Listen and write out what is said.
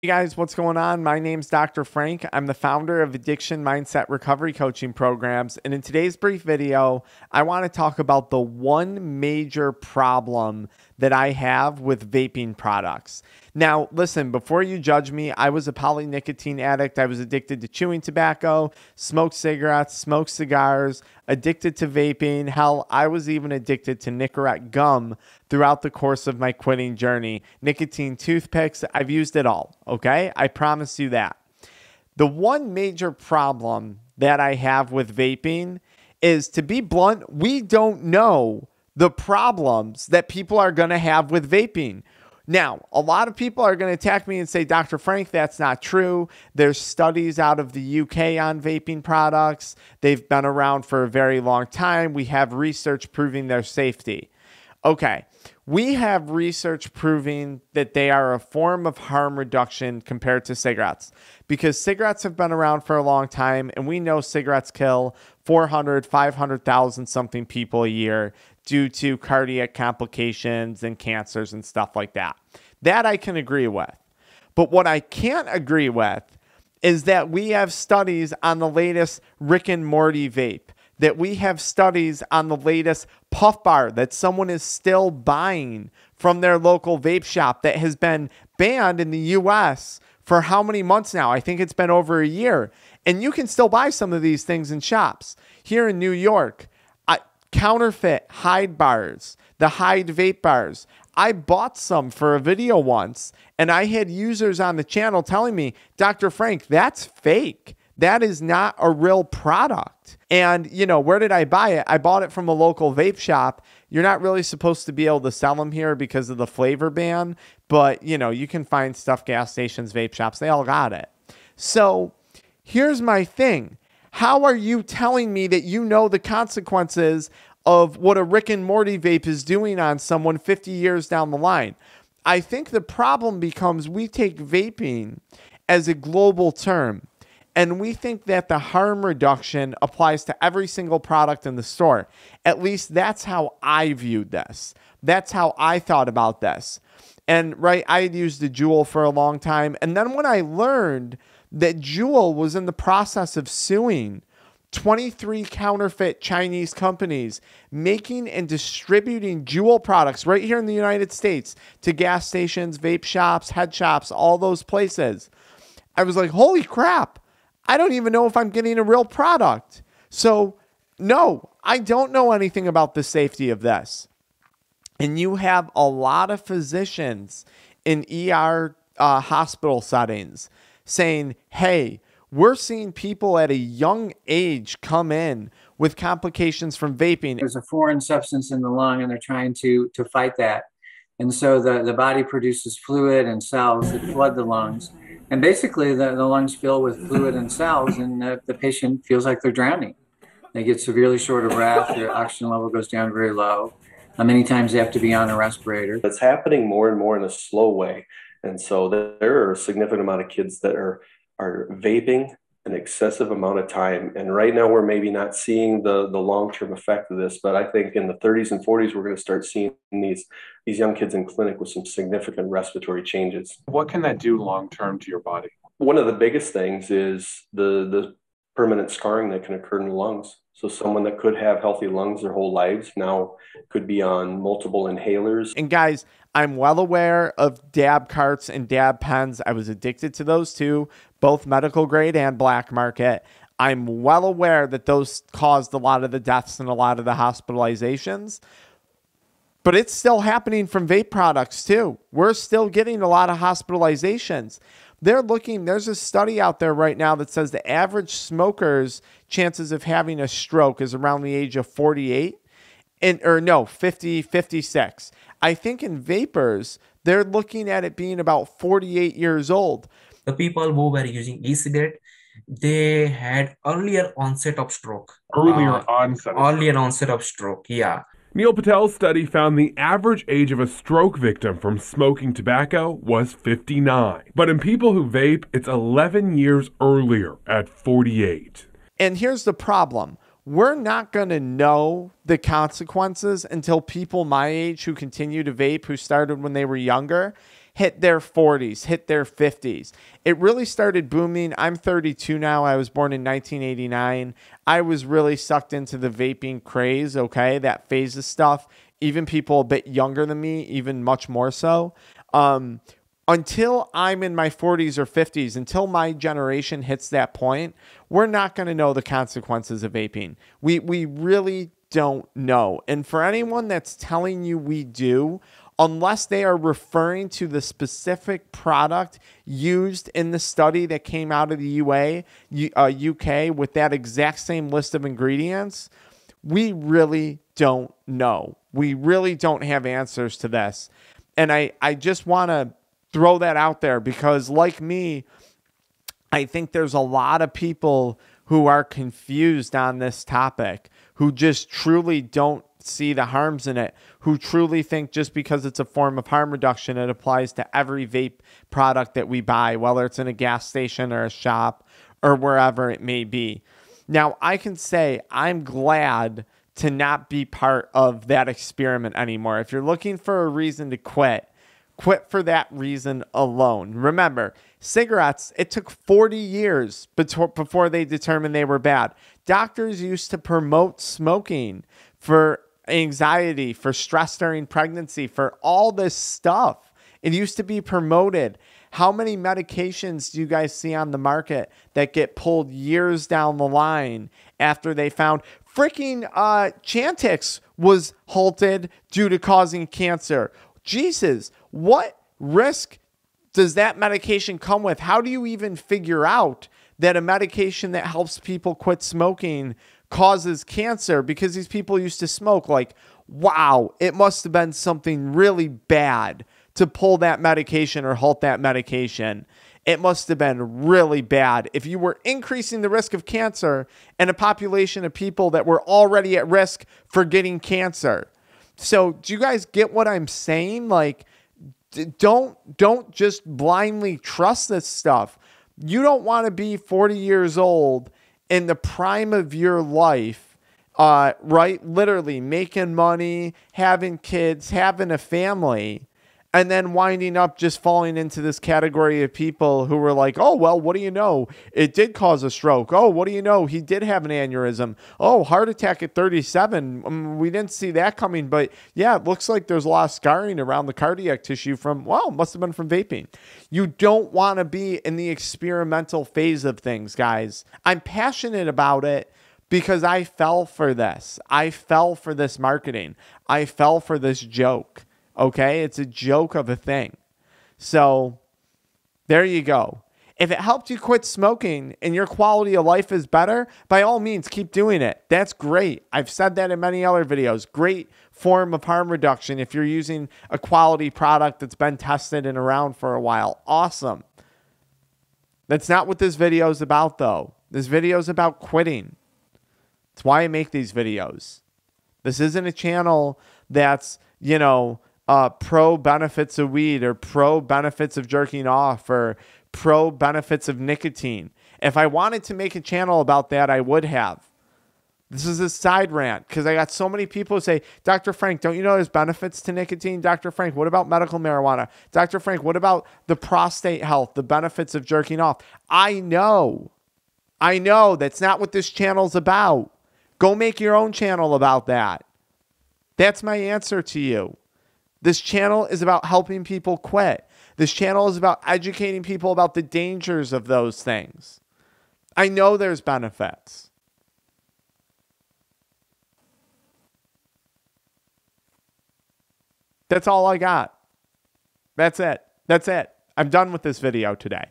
Hey guys, what's going on? My name's Dr. Frank. I'm the founder of Addiction Mindset Recovery Coaching programs. And in today's brief video, I want to talk about the one major problem that I have with vaping products. Now, listen, before you judge me, I was a polynicotine addict. I was addicted to chewing tobacco, smoked cigarettes, smoked cigars, addicted to vaping. Hell, I was even addicted to Nicorette gum throughout the course of my quitting journey. Nicotine toothpicks, I've used it all, okay? I promise you that. The one major problem that I have with vaping is, to be blunt, we don't know the problems that people are going to have with vaping. Now, a lot of people are going to attack me and say, Dr. Frank, that's not true. There's studies out of the UK on vaping products. They've been around for a very long time. We have research proving their safety. Okay, we have research proving that they are a form of harm reduction compared to cigarettes, because cigarettes have been around for a long time, and we know cigarettes kill 400, 500,000 something people a year due to cardiac complications and cancers and stuff like that. That I can agree with. But what I can't agree with is that we have studies on the latest Rick and Morty vape, that we have studies on the latest Puff Bar that someone is still buying from their local vape shop that has been banned in the US for how many months now? I think it's been over a year. And you can still buy some of these things in shops. Here in New York, counterfeit Hyde bars, the Hyde vape bars. I bought some for a video once, and I had users on the channel telling me, Dr. Frank, that's fake. That is not a real product. And, where did I buy it? I bought it from a local vape shop. You're not really supposed to be able to sell them here because of the flavor ban, but, you can find stuff, gas stations, vape shops, they all got it. So here's my thing. How are you telling me that you know the consequences of what a Rick and Morty vape is doing on someone 50 years down the line? I think the problem becomes we take vaping as a global term, and we think that the harm reduction applies to every single product in the store. At least that's how I viewed this. That's how I thought about this. And I had used the Juul for a long time. And then when I learned that Juul was in the process of suing 23 counterfeit Chinese companies making and distributing Juul products right here in the United States to gas stations, vape shops, head shops, all those places, I was like, holy crap, I don't even know if I'm getting a real product. So no, I don't know anything about the safety of this. And you have a lot of physicians in ER hospital settings saying, hey, we're seeing people at a young age come in with complications from vaping. There's a foreign substance in the lung, and they're trying to fight that. And so the body produces fluid and cells that flood the lungs. And basically, the lungs fill with fluid and cells, and the patient feels like they're drowning. They get severely short of breath. Their oxygen level goes down very low. Many times they have to be on a respirator. It's happening more and more in a slow way. And so there are a significant amount of kids that are vaping an excessive amount of time. And right now we're maybe not seeing the long-term effect of this, but I think in the 30s and 40s, we're going to start seeing these young kids in clinic with some significant respiratory changes. What can that do long-term to your body? One of the biggest things is the permanent scarring that can occur in the lungs. So someone that could have healthy lungs their whole lives now could be on multiple inhalers. And guys, I'm well aware of dab carts and dab pens. I was addicted to those too, both medical grade and black market. I'm well aware that those caused a lot of the deaths and a lot of the hospitalizations. But it's still happening from vape products too. We're still getting a lot of hospitalizations. There's a study out there right now that says the average smoker's chances of having a stroke is around the age of 48, 50, 56. I think in vapors, they're looking at it being about 48 years old. The people who were using e-cigarette, they had earlier onset of stroke. Earlier onset of stroke, yeah. Neil Patel's study found the average age of a stroke victim from smoking tobacco was 59. But in people who vape, it's 11 years earlier at 48. And here's the problem. We're not going to know the consequences until people my age who continue to vape, who started when they were younger, hit their 40s, hit their 50s. It really started booming. I'm 32 now. I was born in 1989. I was really sucked into the vaping craze, okay, that phase of stuff. Even people a bit younger than me, even much more so. Until I'm in my 40s or 50s, until my generation hits that point, we're not going to know the consequences of vaping. We really don't know. And for anyone that's telling you we do, unless they are referring to the specific product used in the study that came out of the UK with that exact same list of ingredients, we really don't know. We really don't have answers to this. And I just want to throw that out there because, like me, I think there's a lot of people who are confused on this topic, who just truly don't see the harms in it, who truly think just because it's a form of harm reduction, it applies to every vape product that we buy, whether it's in a gas station or a shop or wherever it may be. Now, I can say I'm glad to not be part of that experiment anymore. If you're looking for a reason to quit for that reason alone. Remember, cigarettes, it took 40 years before they determined they were bad. Doctors used to promote smoking for anxiety, for stress during pregnancy, for all this stuff. It used to be promoted. How many medications do you guys see on the market that get pulled years down the line after they found freaking Chantix was halted due to causing cancer? Jesus, what risk does that medication come with? How do you even figure out that a medication that helps people quit smoking causes cancer? Because these people used to smoke. Like, wow, it must have been something really bad to pull that medication or halt that medication. It must have been really bad if you were increasing the risk of cancer in a population of people that were already at risk for getting cancer. So do you guys get what I'm saying? Like, don't just blindly trust this stuff. You don't want to be 40 years old in the prime of your life, right? Literally making money, having kids, having a family, and then winding up just falling into this category of people who were like, oh, well, what do you know? It did cause a stroke. Oh, what do you know? He did have an aneurysm. Oh, heart attack at 37. We didn't see that coming, but yeah, it looks like there's a lot of scarring around the cardiac tissue from, well, must have been from vaping. You don't want to be in the experimental phase of things, guys. I'm passionate about it because I fell for this. I fell for this marketing. I fell for this joke. Okay, it's a joke of a thing. So there you go. If it helped you quit smoking and your quality of life is better, by all means, keep doing it. That's great. I've said that in many other videos. Great form of harm reduction if you're using a quality product that's been tested and around for a while. Awesome. That's not what this video is about, though. This video is about quitting. That's why I make these videos. This isn't a channel that's, pro benefits of weed or pro benefits of jerking off or pro benefits of nicotine. If I wanted to make a channel about that, I would have. This is a side rant because I got so many people who say, Dr. Frank, don't you know there's benefits to nicotine? Dr. Frank, what about medical marijuana? Dr. Frank, what about the prostate health, the benefits of jerking off? I know. That's not what this channel's about. Go make your own channel about that. That's my answer to you. This channel is about helping people quit. This channel is about educating people about the dangers of those things. I know there's benefits. That's all I got. That's it. I'm done with this video today.